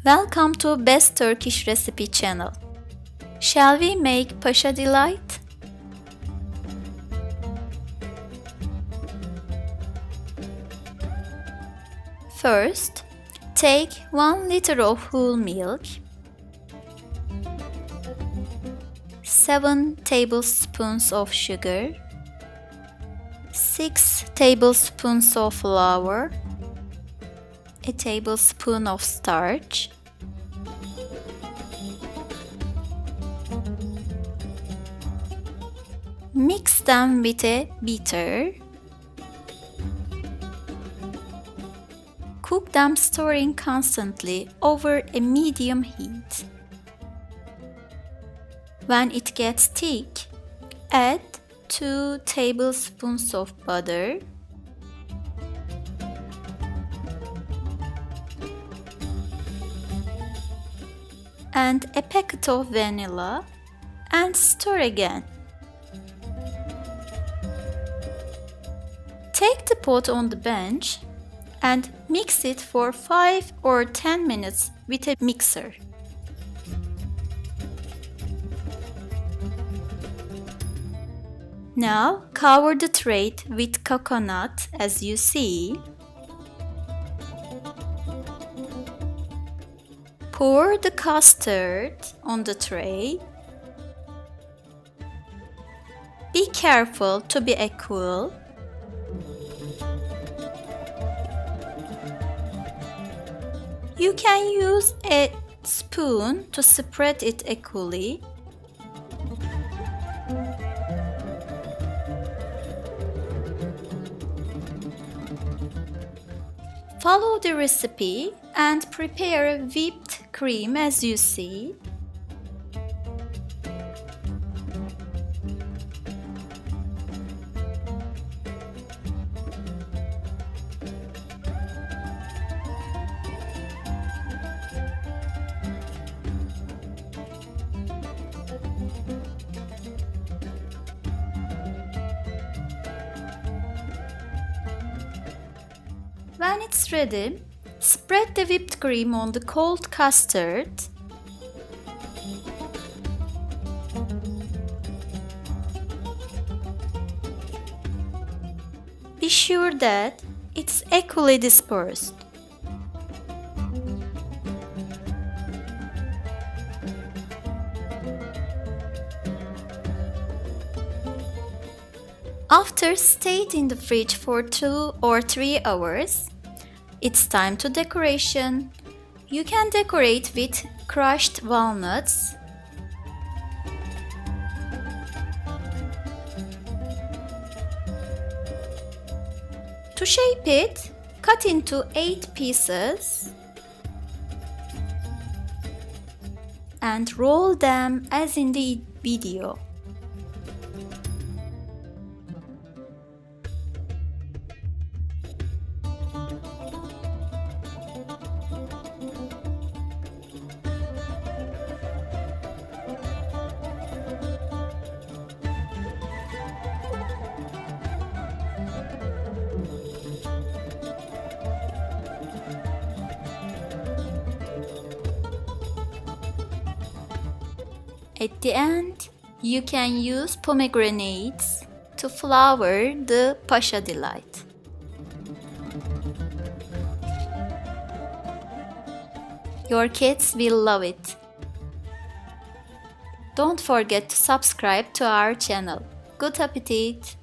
Welcome to Best Turkish Recipe channel. Shall we make Pasha delight? First, take 1 liter of whole milk, 7 tablespoons of sugar, 6 tablespoons of flour, a tablespoon of starch, mix them with a beater. Cook them stirring constantly over a medium heat. When it gets thick, add 2 tablespoons of butter, and a packet of vanilla, and stir again. Take the pot on the bench and mix it for 5 or 10 minutes with a mixer. Now cover the tray with coconut as you see. Pour the custard on the tray. Be careful to be equal. You can use a spoon to spread it equally. Follow the recipe and prepare whipped cream as you see. When it's ready, spread the whipped cream on the cold custard. Be sure that it's equally dispersed. After staying in the fridge for 2 or 3 hours, it's time to decoration. You can decorate with crushed walnuts, to shape it, cut into 8 pieces and roll them as in the video. At the end, you can use pomegranates to flower the Pasha delight. Your kids will love it. Don't forget to subscribe to our channel. Good appetite!